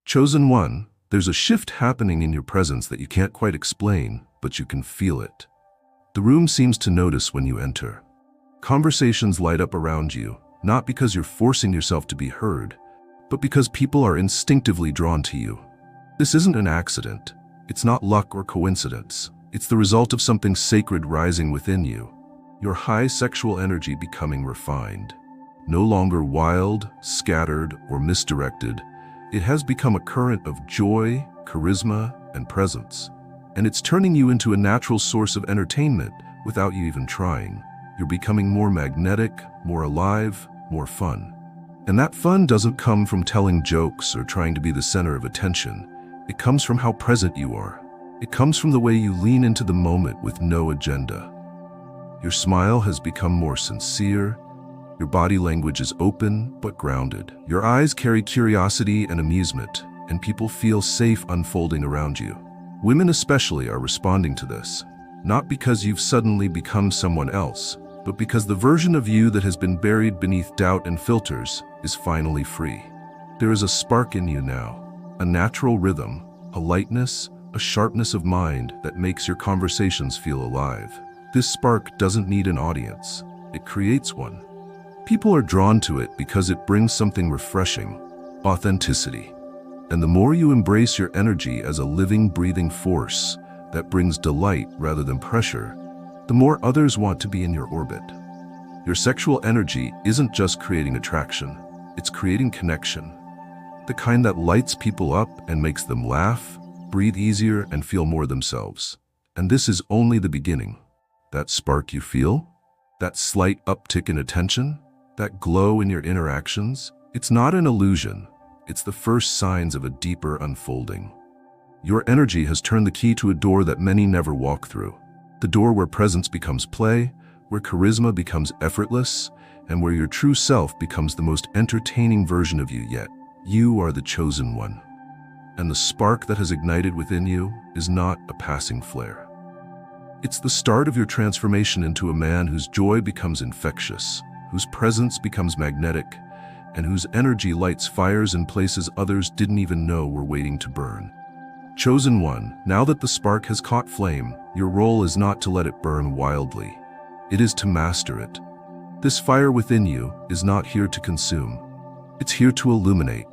Chosen one, there's a shift happening in your presence that you can't quite explain, but you can feel it. The room seems to notice when you enter. Conversations light up around you, not because you're forcing yourself to be heard, but because people are instinctively drawn to you. This isn't an accident. It's not luck or coincidence. It's the result of something sacred rising within you. Your high sexual energy becoming refined. No longer wild, scattered, or misdirected, it has become a current of joy, charisma, and presence. And it's turning you into a natural source of entertainment without you even trying. You're becoming more magnetic, more alive, more fun. And that fun doesn't come from telling jokes or trying to be the center of attention. It comes from how present you are. It comes from the way you lean into the moment with no agenda. Your smile has become more sincere. Your body language is open but grounded. Your eyes carry curiosity and amusement, and people feel safe unfolding around you. Women especially are responding to this, not because you've suddenly become someone else, but because the version of you that has been buried beneath doubt and filters is finally free. There is a spark in you now, a natural rhythm, a lightness, a sharpness of mind that makes your conversations feel alive. This spark doesn't need an audience. It creates one. People are drawn to it because it brings something refreshing, authenticity. And the more you embrace your energy as a living, breathing force that brings delight rather than pressure, the more others want to be in your orbit. Your sexual energy isn't just creating attraction, it's creating connection. The kind that lights people up and makes them laugh, breathe easier, and feel more themselves. And this is only the beginning. That spark you feel, that slight uptick in attention, that glow in your interactions, it's not an illusion. It's the first signs of a deeper unfolding. Your energy has turned the key to a door that many never walk through. The door where presence becomes play, where charisma becomes effortless, and where your true self becomes the most entertaining version of you yet. You are the chosen one. And the spark that has ignited within you is not a passing flare. It's the start of your transformation into a man whose joy becomes infectious, whose presence becomes magnetic, and whose energy lights fires in places others didn't even know were waiting to burn. Chosen one, now that the spark has caught flame, your role is not to let it burn wildly. It is to master it. This fire within you is not here to consume. It's here to illuminate.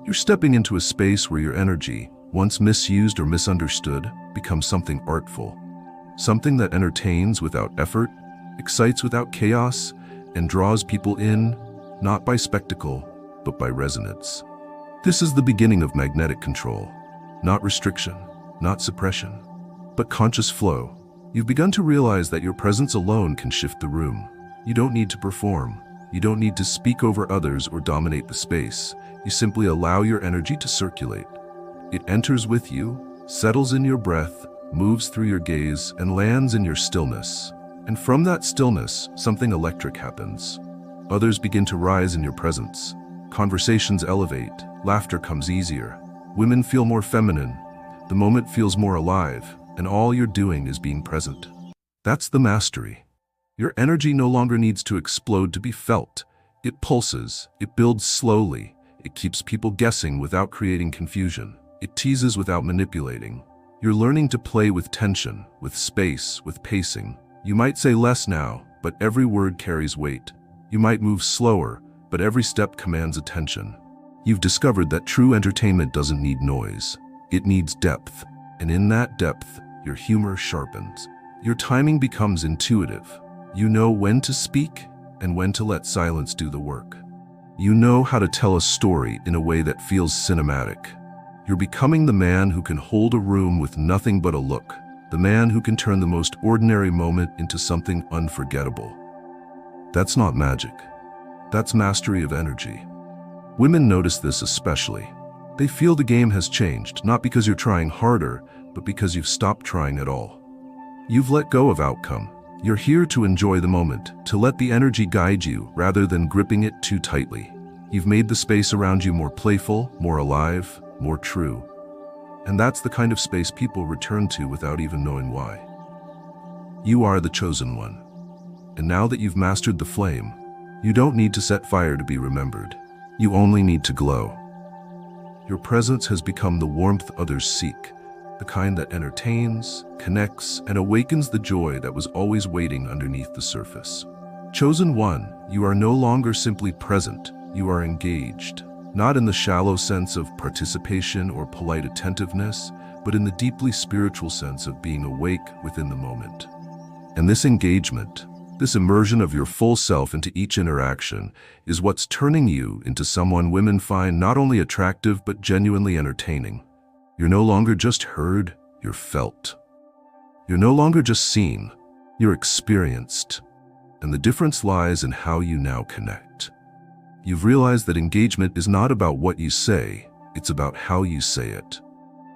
You're stepping into a space where your energy, once misused or misunderstood, becomes something artful. Something that entertains without effort, excites without chaos, and draws people in, not by spectacle, but by resonance. This is the beginning of magnetic control. Not restriction, not suppression, but conscious flow. You've begun to realize that your presence alone can shift the room. You don't need to perform. You don't need to speak over others or dominate the space. You simply allow your energy to circulate. It enters with you, settles in your breath, moves through your gaze, and lands in your stillness. And from that stillness, something electric happens. Others begin to rise in your presence. Conversations elevate. Laughter comes easier. Women feel more feminine. The moment feels more alive, and all you're doing is being present. That's the mastery. Your energy no longer needs to explode to be felt. It pulses, it builds slowly, it keeps people guessing without creating confusion. It teases without manipulating. You're learning to play with tension, with space, with pacing. You might say less now, but every word carries weight. You might move slower, but every step commands attention. You've discovered that true entertainment doesn't need noise. It needs depth. And in that depth, your humor sharpens. Your timing becomes intuitive. You know when to speak and when to let silence do the work. You know how to tell a story in a way that feels cinematic. You're becoming the man who can hold a room with nothing but a look. The man who can turn the most ordinary moment into something unforgettable. That's not magic. That's mastery of energy. Women notice this especially. They feel the game has changed, not because you're trying harder, but because you've stopped trying at all. You've let go of outcome. You're here to enjoy the moment, to let the energy guide you rather than gripping it too tightly. You've made the space around you more playful, more alive, more true. And that's the kind of space people return to without even knowing why. You are the chosen one. And now that you've mastered the flame, you don't need to set fire to be remembered. You only need to glow. Your presence has become the warmth others seek, the kind that entertains, connects, and awakens the joy that was always waiting underneath the surface. Chosen one, you are no longer simply present, you are engaged, not in the shallow sense of participation or polite attentiveness, but in the deeply spiritual sense of being awake within the moment. And this engagement, this immersion of your full self into each interaction, is what's turning you into someone women find not only attractive but genuinely entertaining. You're no longer just heard, you're felt. You're no longer just seen, you're experienced. And the difference lies in how you now connect. You've realized that engagement is not about what you say, it's about how you say it.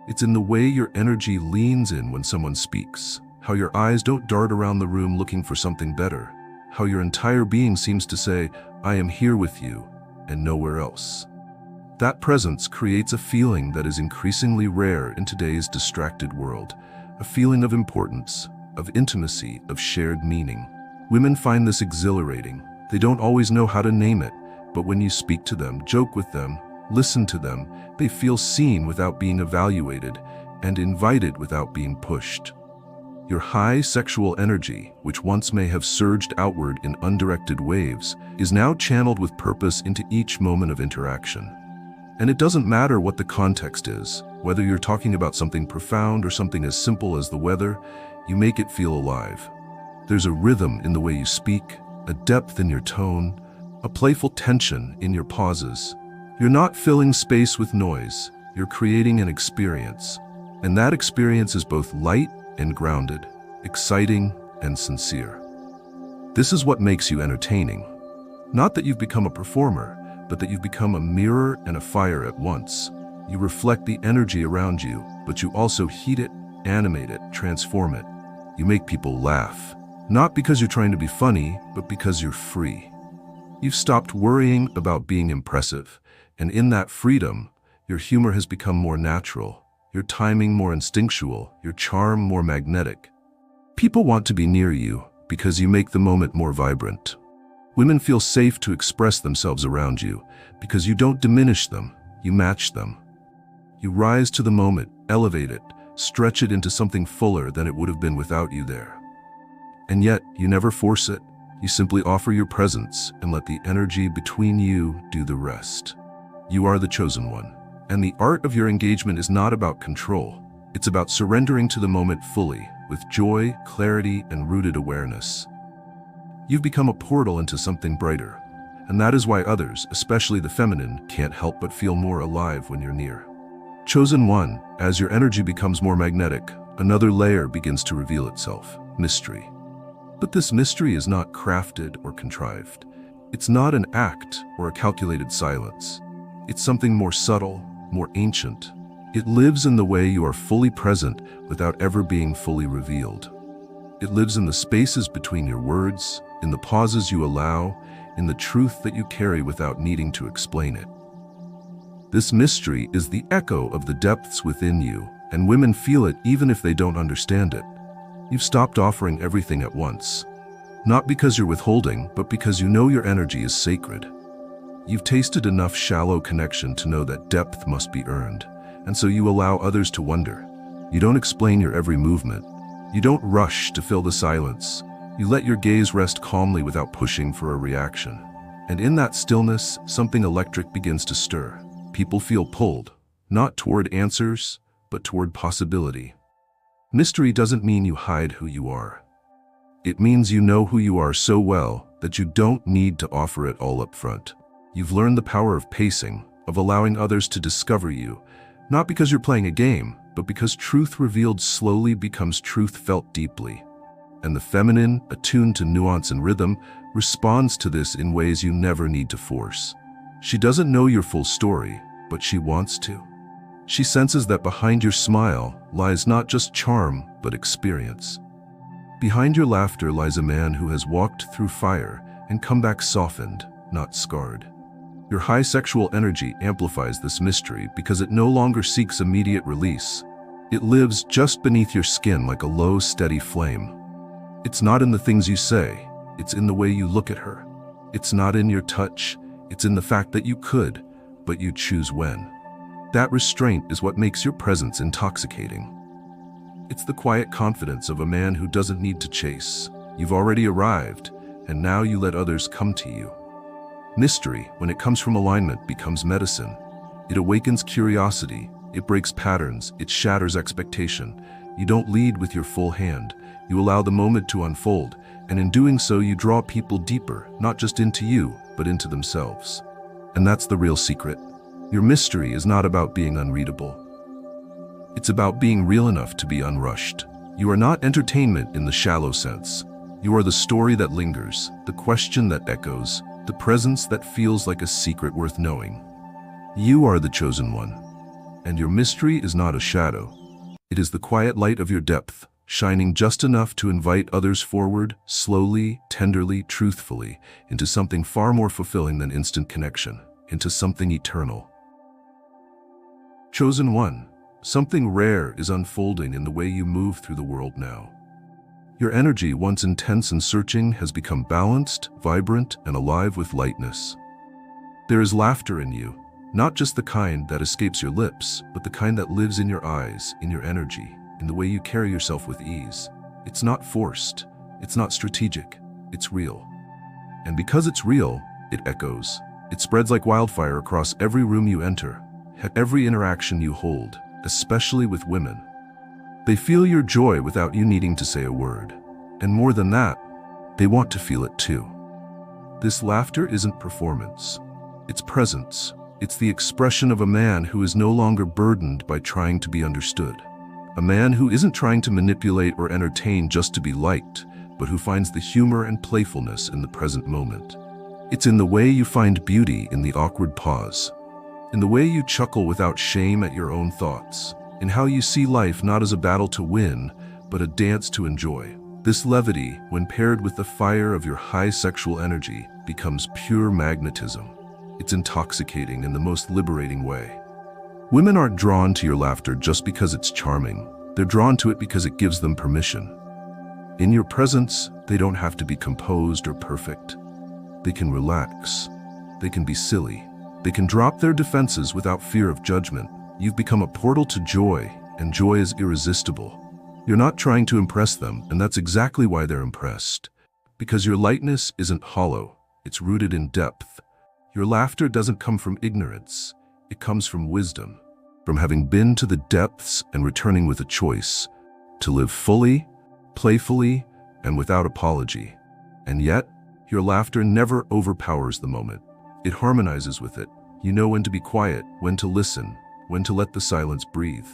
It's in the way your energy leans in when someone speaks, how your eyes don't dart around the room looking for something better, how your entire being seems to say, I am here with you, and nowhere else. That presence creates a feeling that is increasingly rare in today's distracted world, a feeling of importance, of intimacy, of shared meaning. Women find this exhilarating. They don't always know how to name it, but when you speak to them, joke with them, listen to them, they feel seen without being evaluated and invited without being pushed. Your high sexual energy, which once may have surged outward in undirected waves, is now channeled with purpose into each moment of interaction. And it doesn't matter what the context is, whether you're talking about something profound or something as simple as the weather, you make it feel alive. There's a rhythm in the way you speak, a depth in your tone, a playful tension in your pauses. You're not filling space with noise, you're creating an experience. And that experience is both light and grounded, exciting and sincere. This is what makes you entertaining. Not that you've become a performer, but that you've become a mirror and a fire at once. You reflect the energy around you, but you also heat it, animate it, transform it. You make people laugh. Not because you're trying to be funny, but because you're free. You've stopped worrying about being impressive, and in that freedom, your humor has become more natural, your timing more instinctual, your charm more magnetic. People want to be near you because you make the moment more vibrant. Women feel safe to express themselves around you because you don't diminish them, you match them. You rise to the moment, elevate it, stretch it into something fuller than it would have been without you there. And yet, you never force it. You simply offer your presence and let the energy between you do the rest. You are the chosen one. And the art of your engagement is not about control. It's about surrendering to the moment fully, with joy, clarity, and rooted awareness. You've become a portal into something brighter. And that is why others, especially the feminine, can't help but feel more alive when you're near. Chosen one, as your energy becomes more magnetic, another layer begins to reveal itself: mystery. But this mystery is not crafted or contrived. It's not an act or a calculated silence. It's something more subtle, more ancient. It lives in the way you are fully present without ever being fully revealed. It lives in the spaces between your words, in the pauses you allow, in the truth that you carry without needing to explain it. This mystery is the echo of the depths within you, and women feel it even if they don't understand it. You've stopped offering everything at once. Not because you're withholding, but because you know your energy is sacred. You've tasted enough shallow connection to know that depth must be earned, and so you allow others to wonder. You don't explain your every movement. You don't rush to fill the silence. You let your gaze rest calmly without pushing for a reaction. And in that stillness, something electric begins to stir. People feel pulled, not toward answers, but toward possibility. Mystery doesn't mean you hide who you are. It means you know who you are so well that you don't need to offer it all up front. You've learned the power of pacing, of allowing others to discover you, not because you're playing a game, but because truth revealed slowly becomes truth felt deeply. And the feminine, attuned to nuance and rhythm, responds to this in ways you never need to force. She doesn't know your full story, but she wants to. She senses that behind your smile lies not just charm, but experience. Behind your laughter lies a man who has walked through fire and come back softened, not scarred. Your high sexual energy amplifies this mystery because it no longer seeks immediate release. It lives just beneath your skin like a low, steady flame. It's not in the things you say, it's in the way you look at her. It's not in your touch, it's in the fact that you could, but you choose when. That restraint is what makes your presence intoxicating. It's the quiet confidence of a man who doesn't need to chase. You've already arrived, and now you let others come to you. Mystery, when it comes from alignment, becomes medicine. It awakens curiosity, it breaks patterns, it shatters expectation. You don't lead with your full hand. You allow the moment to unfold, and in doing so you draw people deeper, not just into you, but into themselves. And that's the real secret. Your mystery is not about being unreadable. It's about being real enough to be unrushed. You are not entertainment in the shallow sense. You are the story that lingers, the question that echoes, the presence that feels like a secret worth knowing. You are the chosen one, and your mystery is not a shadow. It is the quiet light of your depth, shining just enough to invite others forward, slowly, tenderly, truthfully, into something far more fulfilling than instant connection, into something eternal. Chosen one, something rare is unfolding in the way you move through the world now. Your energy, once intense and searching, has become balanced, vibrant, and alive with lightness. There is laughter in you, not just the kind that escapes your lips, but the kind that lives in your eyes, in your energy, in the way you carry yourself with ease. It's not forced, it's not strategic, it's real. And because it's real, it echoes. It spreads like wildfire across every room you enter, every interaction you hold, especially with women. They feel your joy without you needing to say a word. And more than that, they want to feel it too. This laughter isn't performance. It's presence. It's the expression of a man who is no longer burdened by trying to be understood. A man who isn't trying to manipulate or entertain just to be liked, but who finds the humor and playfulness in the present moment. It's in the way you find beauty in the awkward pause. In the way you chuckle without shame at your own thoughts. In how you see life not as a battle to win, but a dance to enjoy. This levity, when paired with the fire of your high sexual energy, becomes pure magnetism. It's intoxicating in the most liberating way. Women aren't drawn to your laughter just because it's charming. They're drawn to it because it gives them permission. In your presence, they don't have to be composed or perfect. They can relax. They can be silly. They can drop their defenses without fear of judgment. You've become a portal to joy, and joy is irresistible. You're not trying to impress them, and that's exactly why they're impressed. Because your lightness isn't hollow, it's rooted in depth. Your laughter doesn't come from ignorance, it comes from wisdom. From having been to the depths and returning with a choice, to live fully, playfully, and without apology. And yet, your laughter never overpowers the moment. It harmonizes with it. You know when to be quiet, when to listen, when to let the silence breathe.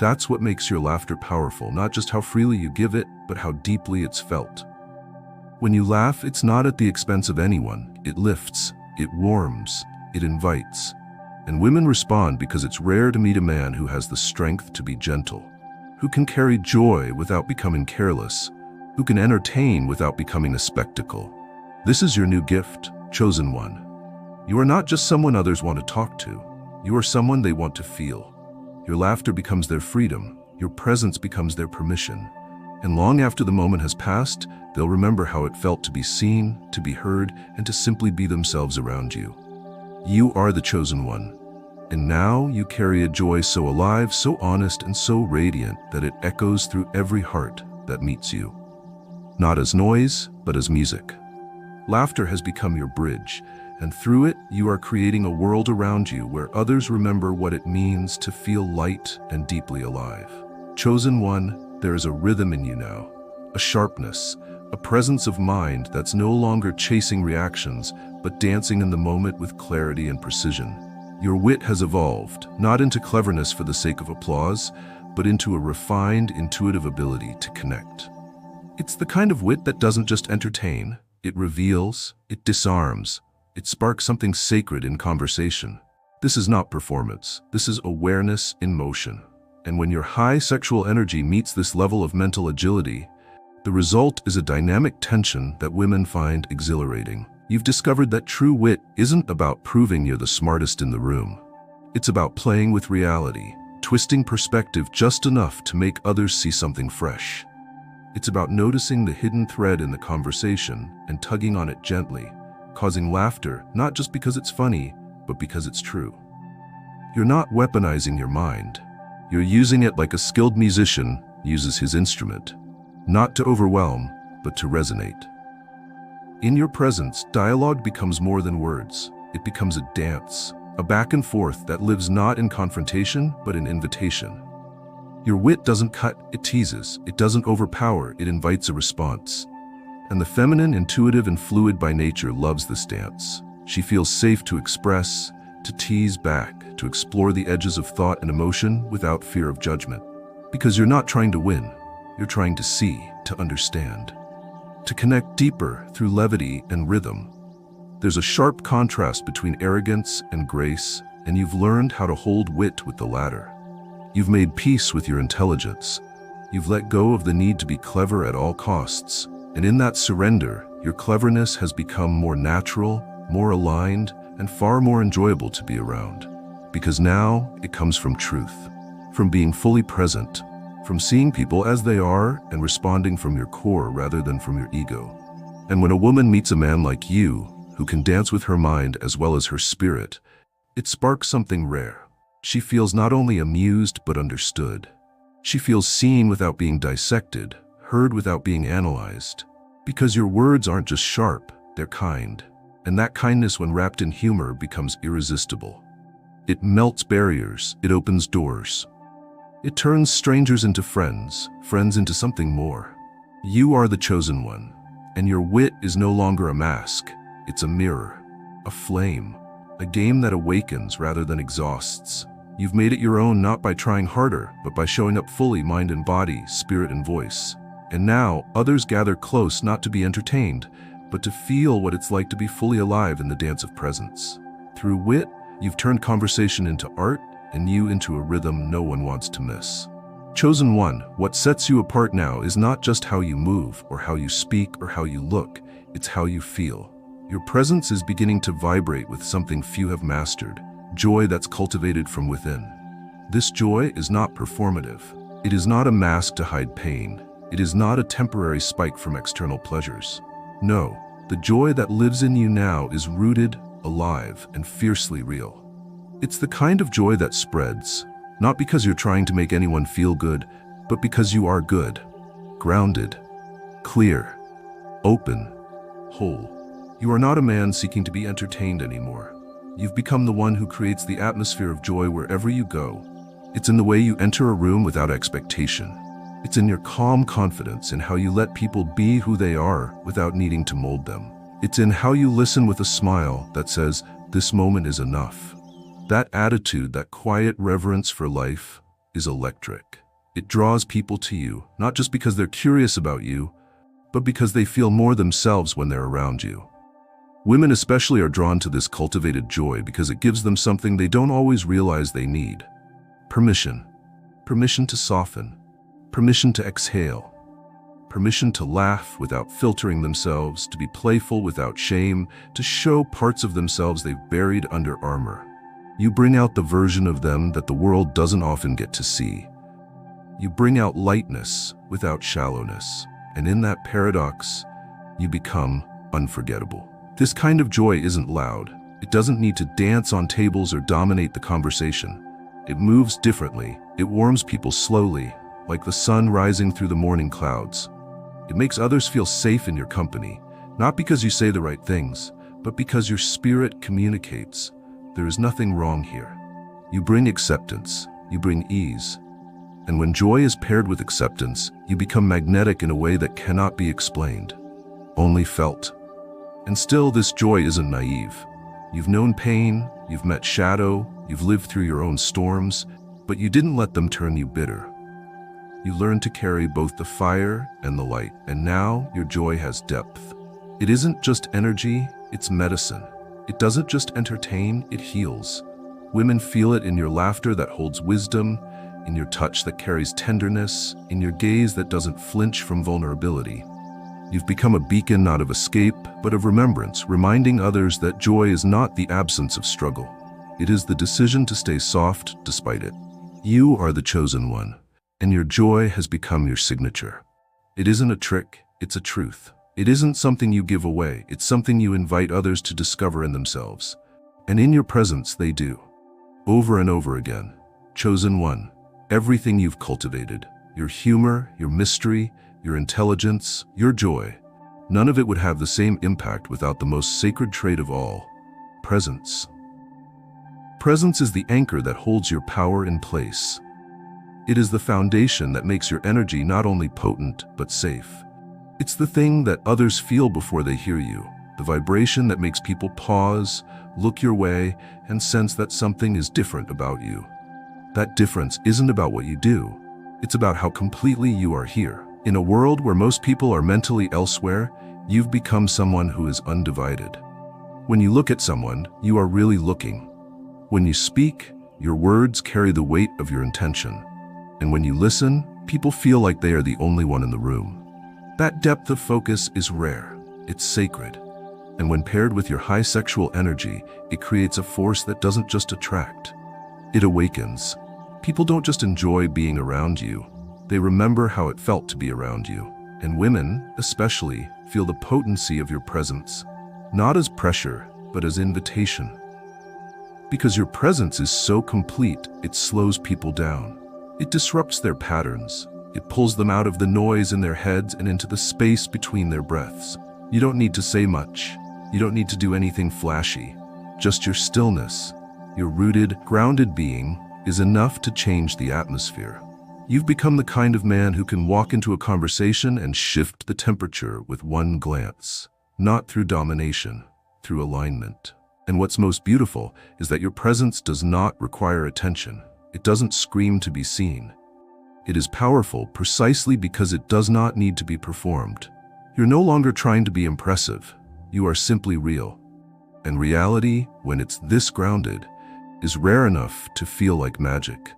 That's what makes your laughter powerful, not just how freely you give it, but how deeply it's felt. When you laugh, it's not at the expense of anyone. It lifts, it warms, it invites. And women respond because it's rare to meet a man who has the strength to be gentle, who can carry joy without becoming careless, who can entertain without becoming a spectacle. This is your new gift, chosen one. You are not just someone others want to talk to. You are someone they want to feel. Your laughter becomes their freedom. Your presence becomes their permission. And long after the moment has passed, they'll remember how it felt to be seen, to be heard, and to simply be themselves around you. You are the chosen one. And now you carry a joy so alive, so honest, and so radiant that it echoes through every heart that meets you. Not as noise, but as music. Laughter has become your bridge, and through it, you are creating a world around you where others remember what it means to feel light and deeply alive. Chosen one, there is a rhythm in you now, a sharpness, a presence of mind that's no longer chasing reactions, but dancing in the moment with clarity and precision. Your wit has evolved, not into cleverness for the sake of applause, but into a refined, intuitive ability to connect. It's the kind of wit that doesn't just entertain, it reveals, it disarms, it sparks something sacred in conversation. This is not performance, this is awareness in motion. And when your high sexual energy meets this level of mental agility, the result is a dynamic tension that women find exhilarating. You've discovered that true wit isn't about proving you're the smartest in the room. It's about playing with reality, twisting perspective just enough to make others see something fresh. It's about noticing the hidden thread in the conversation and tugging on it gently, causing laughter not just because it's funny, but because it's true. You're not weaponizing your mind. You're using it like a skilled musician uses his instrument, not to overwhelm, but to resonate. In your presence, dialogue becomes more than words. It becomes a dance, a back and forth that lives not in confrontation, but in invitation. Your wit doesn't cut, it teases. It doesn't overpower, it invites a response. And the feminine, intuitive, and fluid by nature loves this dance. She feels safe to express, to tease back, to explore the edges of thought and emotion without fear of judgment. Because you're not trying to win, you're trying to see, to understand, to connect deeper through levity and rhythm. There's a sharp contrast between arrogance and grace, and you've learned how to hold wit with the latter. You've made peace with your intelligence. You've let go of the need to be clever at all costs. And in that surrender, your cleverness has become more natural, more aligned, and far more enjoyable to be around. Because now it comes from truth, from being fully present, from seeing people as they are and responding from your core rather than from your ego. And when a woman meets a man like you, who can dance with her mind as well as her spirit, it sparks something rare. She feels not only amused but understood. She feels seen without being dissected, heard without being analyzed. Because your words aren't just sharp, they're kind. And that kindness, when wrapped in humor, becomes irresistible. It melts barriers, it opens doors. It turns strangers into friends, friends into something more. You are the chosen one, and your wit is no longer a mask. It's a mirror, a flame, a game that awakens rather than exhausts. You've made it your own not by trying harder, but by showing up fully, mind and body, spirit and voice. And now, others gather close not to be entertained, but to feel what it's like to be fully alive in the dance of presence. Through wit, you've turned conversation into art, and you into a rhythm no one wants to miss. Chosen one, what sets you apart now is not just how you move, or how you speak, or how you look, it's how you feel. Your presence is beginning to vibrate with something few have mastered, joy that's cultivated from within. This joy is not performative. It is not a mask to hide pain. It is not a temporary spike from external pleasures. No, the joy that lives in you now is rooted, alive, and fiercely real. It's the kind of joy that spreads, not because you're trying to make anyone feel good, but because you are good, grounded, clear, open, whole. You are not a man seeking to be entertained anymore. You've become the one who creates the atmosphere of joy wherever you go. It's in the way you enter a room without expectation. It's in your calm confidence in how you let people be who they are without needing to mold them. It's in how you listen with a smile that says, "This moment is enough." That attitude, that quiet reverence for life, is electric. It draws people to you, not just because they're curious about you, but because they feel more themselves when they're around you. Women especially are drawn to this cultivated joy because it gives them something they don't always realize they need. Permission. Permission to soften. Permission to exhale. Permission to laugh without filtering themselves, to be playful without shame, to show parts of themselves they've buried under armor. You bring out the version of them that the world doesn't often get to see. You bring out lightness without shallowness, and in that paradox, you become unforgettable. This kind of joy isn't loud. It doesn't need to dance on tables or dominate the conversation. It moves differently. It warms people slowly, like the sun rising through the morning clouds. It makes others feel safe in your company, not because you say the right things, but because your spirit communicates. There is nothing wrong here. You bring acceptance, you bring ease. And when joy is paired with acceptance, you become magnetic in a way that cannot be explained, only felt. And still, this joy isn't naive. You've known pain, you've met shadow, you've lived through your own storms, but you didn't let them turn you bitter. You learned to carry both the fire and the light, and now your joy has depth. It isn't just energy, it's medicine. It doesn't just entertain, it heals. Women feel it in your laughter that holds wisdom, in your touch that carries tenderness, in your gaze that doesn't flinch from vulnerability. You've become a beacon not of escape, but of remembrance, reminding others that joy is not the absence of struggle. It is the decision to stay soft despite it. You are the chosen one, and your joy has become your signature. It isn't a trick, it's a truth. It isn't something you give away, it's something you invite others to discover in themselves. And in your presence, they do. over and over again. Chosen one. Everything you've cultivated, your humor, your mystery, your intelligence, your joy, none of it would have the same impact without the most sacred trait of all, presence. Presence is the anchor that holds your power in place. It is the foundation that makes your energy not only potent, but safe. It's the thing that others feel before they hear you, the vibration that makes people pause, look your way, and sense that something is different about you. That difference isn't about what you do. It's about how completely you are here. In a world where most people are mentally elsewhere, you've become someone who is undivided. When you look at someone, you are really looking. When you speak, your words carry the weight of your intention. And when you listen, people feel like they are the only one in the room. That depth of focus is rare. It's sacred. And when paired with your high sexual energy, it creates a force that doesn't just attract. It awakens. People don't just enjoy being around you. They remember how it felt to be around you. And women, especially, feel the potency of your presence, not as pressure, but as invitation. Because your presence is so complete, it slows people down. It disrupts their patterns. It pulls them out of the noise in their heads and into the space between their breaths. You don't need to say much. You don't need to do anything flashy. Just your stillness, your rooted, grounded being, is enough to change the atmosphere. You've become the kind of man who can walk into a conversation and shift the temperature with one glance, not through domination, through alignment. And what's most beautiful is that your presence does not require attention. It doesn't scream to be seen. It is powerful precisely because it does not need to be performed. You're no longer trying to be impressive. You are simply real. And reality, when it's this grounded, is rare enough to feel like magic.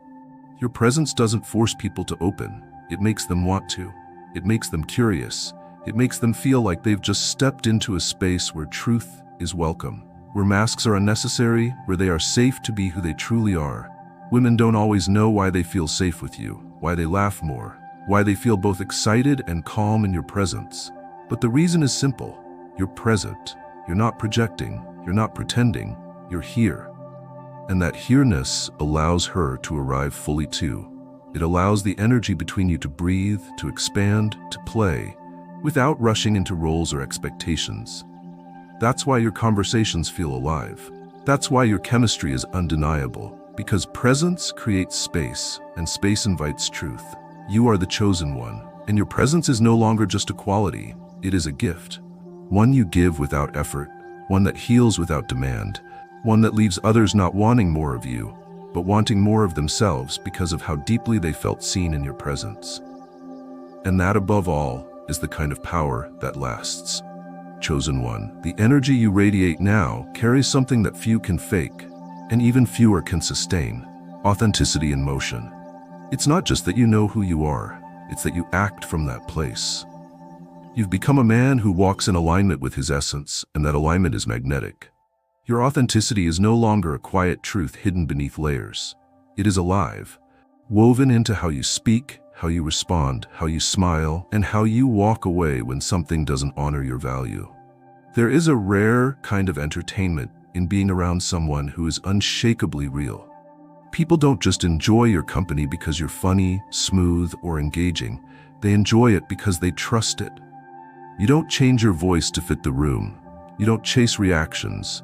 Your presence doesn't force people to open. It makes them want to. It makes them curious. It makes them feel like they've just stepped into a space where truth is welcome, where masks are unnecessary, where they are safe to be who they truly are. Women don't always know why they feel safe with you, why they laugh more, why they feel both excited and calm in your presence. But the reason is simple. You're present. You're not projecting. You're not pretending. You're here. And that here-ness allows her to arrive fully too. It allows the energy between you to breathe, to expand, to play, without rushing into roles or expectations. That's why your conversations feel alive. That's why your chemistry is undeniable, because presence creates space, and space invites truth. You are the chosen one, and your presence is no longer just a quality, it is a gift. One you give without effort, one that heals without demand, one that leaves others not wanting more of you, but wanting more of themselves because of how deeply they felt seen in your presence. And that, above all, is the kind of power that lasts. Chosen one, the energy you radiate now carries something that few can fake, and even fewer can sustain: authenticity in motion. It's not just that you know who you are, it's that you act from that place. You've become a man who walks in alignment with his essence, and that alignment is magnetic. Your authenticity is no longer a quiet truth hidden beneath layers. It is alive, woven into how you speak, how you respond, how you smile, and how you walk away when something doesn't honor your value. There is a rare kind of entertainment in being around someone who is unshakably real. People don't just enjoy your company because you're funny, smooth, or engaging. They enjoy it because they trust it. You don't change your voice to fit the room. You don't chase reactions.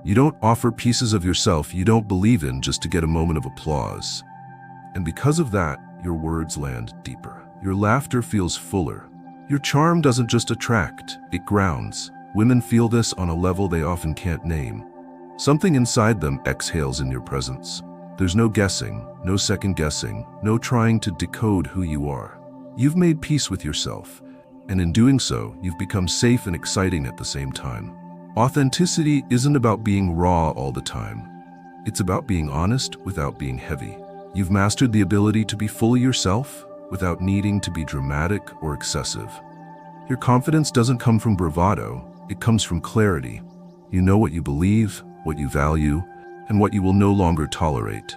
You don't offer pieces of yourself you don't believe in just to get a moment of applause. And because of that, your words land deeper. Your laughter feels fuller. Your charm doesn't just attract, it grounds. Women feel this on a level they often can't name. Something inside them exhales in your presence. There's no guessing, no second guessing, no trying to decode who you are. You've made peace with yourself, and in doing so, you've become safe and exciting at the same time. Authenticity isn't about being raw all the time. It's about being honest without being heavy. You've mastered the ability to be fully yourself without needing to be dramatic or excessive. Your confidence doesn't come from bravado, it comes from clarity. You know what you believe, what you value, and what you will no longer tolerate.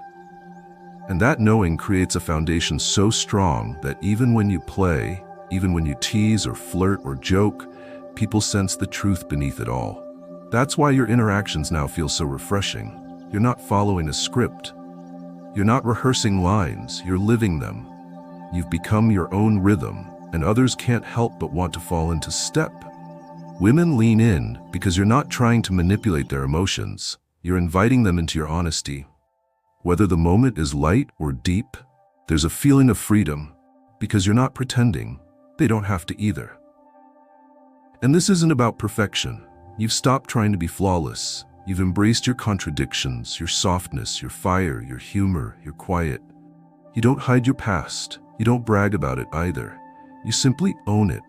And that knowing creates a foundation so strong that even when you play, even when you tease or flirt or joke, people sense the truth beneath it all. That's why your interactions now feel so refreshing. You're not following a script. You're not rehearsing lines, you're living them. You've become your own rhythm, and others can't help but want to fall into step. Women lean in because you're not trying to manipulate their emotions. You're inviting them into your honesty. Whether the moment is light or deep, there's a feeling of freedom because you're not pretending. They don't have to either. And this isn't about perfection. You've stopped trying to be flawless. You've embraced your contradictions, your softness, your fire, your humor, your quiet. You don't hide your past. You don't brag about it either. You simply own it.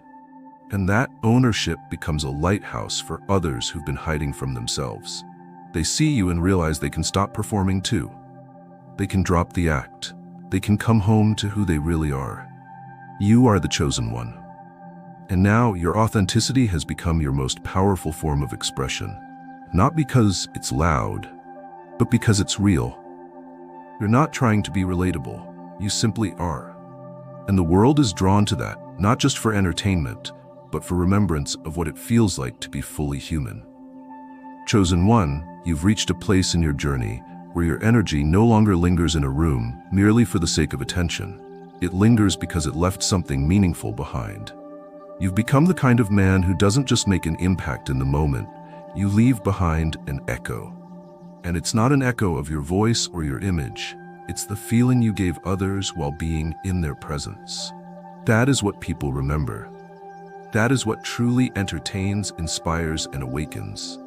And that ownership becomes a lighthouse for others who've been hiding from themselves. They see you and realize they can stop performing too. They can drop the act. They can come home to who they really are. You are the chosen one. And now your authenticity has become your most powerful form of expression. Not because it's loud, but because it's real. You're not trying to be relatable. You simply are. And the world is drawn to that, not just for entertainment, but for remembrance of what it feels like to be fully human. Chosen one, you've reached a place in your journey where your energy no longer lingers in a room merely for the sake of attention. It lingers because it left something meaningful behind. You've become the kind of man who doesn't just make an impact in the moment, you leave behind an echo. And it's not an echo of your voice or your image, it's the feeling you gave others while being in their presence. That is what people remember. That is what truly entertains, inspires, and awakens.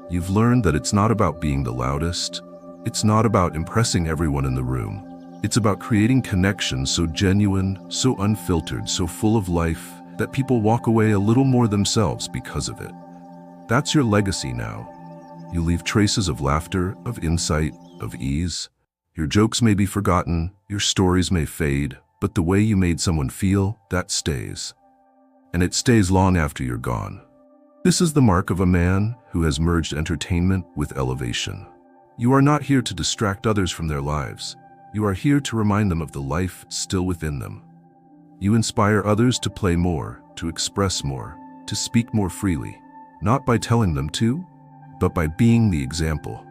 You've learned that it's not about being the loudest. It's not about impressing everyone in the room. It's about creating connections so genuine, so unfiltered, so full of life, that people walk away a little more themselves because of it. That's your legacy now. You leave traces of laughter, of insight, of ease. Your jokes may be forgotten, your stories may fade, but the way you made someone feel, that stays. And it stays long after you're gone. This is the mark of a man who has merged entertainment with elevation. You are not here to distract others from their lives. You are here to remind them of the life still within them. You inspire others to play more, to express more, to speak more freely, not by telling them to, but by being the example.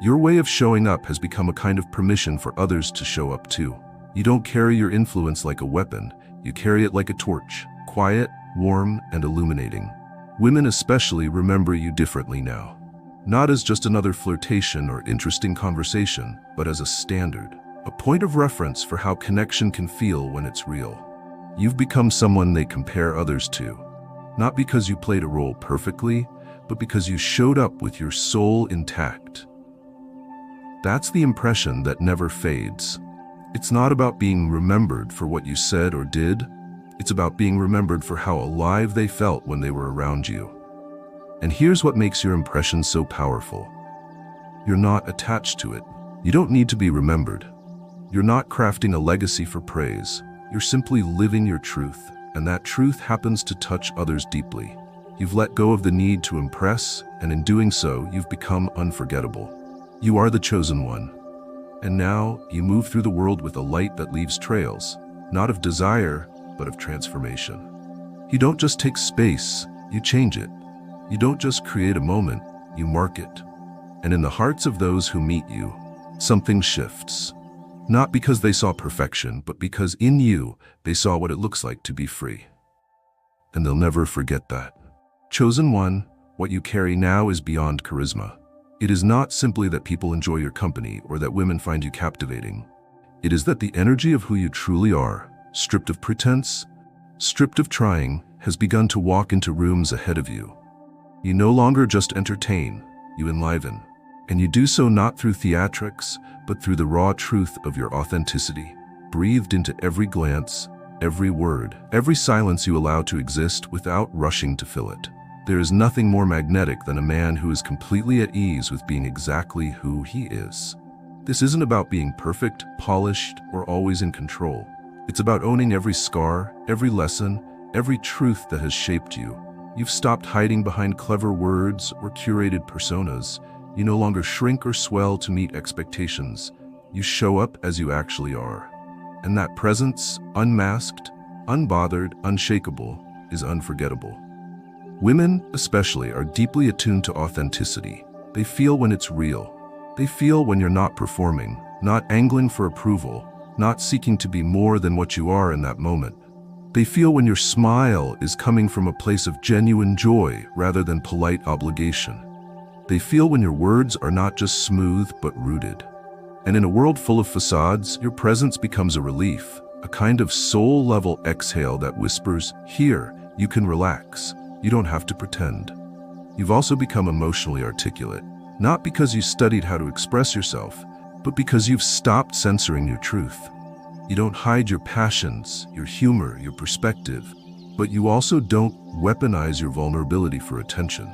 Your way of showing up has become a kind of permission for others to show up too. You don't carry your influence like a weapon, you carry it like a torch, quiet, warm, and illuminating. Women especially remember you differently now. Not as just another flirtation or interesting conversation, but as a standard, a point of reference for how connection can feel when it's real. You've become someone they compare others to, not because you played a role perfectly, but because you showed up with your soul intact. That's the impression that never fades. It's not about being remembered for what you said or did. It's about being remembered for how alive they felt when they were around you. And here's what makes your impression so powerful. You're not attached to it. You don't need to be remembered. You're not crafting a legacy for praise. You're simply living your truth, and that truth happens to touch others deeply. You've let go of the need to impress, and in doing so, you've become unforgettable. You are the chosen one. And now, you move through the world with a light that leaves trails, not of desire, but of transformation. You don't just take space, you change it. You don't just create a moment, you mark it. And in the hearts of those who meet you, something shifts. Not because they saw perfection, but because in you, they saw what it looks like to be free. And they'll never forget that. Chosen one, what you carry now is beyond charisma. It is not simply that people enjoy your company or that women find you captivating. It is that the energy of who you truly are, stripped of pretense, stripped of trying, has begun to walk into rooms ahead of you. You no longer just entertain, you enliven. And you do so not through theatrics, but through the raw truth of your authenticity, breathed into every glance, every word, every silence you allow to exist without rushing to fill it. There is nothing more magnetic than a man who is completely at ease with being exactly who he is. This isn't about being perfect, polished, or always in control. It's about owning every scar, every lesson, every truth that has shaped you. You've stopped hiding behind clever words or curated personas. You no longer shrink or swell to meet expectations. You show up as you actually are. And that presence, unmasked, unbothered, unshakable, is unforgettable. Women, especially, are deeply attuned to authenticity. They feel when it's real. They feel when you're not performing, not angling for approval, not seeking to be more than what you are in that moment. They feel when your smile is coming from a place of genuine joy rather than polite obligation. They feel when your words are not just smooth but rooted. And in a world full of facades, your presence becomes a relief, a kind of soul-level exhale that whispers, "Here, you can relax. You don't have to pretend." You've also become emotionally articulate, not because you studied how to express yourself, but because you've stopped censoring your truth. You don't hide your passions, your humor, your perspective, but you also don't weaponize your vulnerability for attention.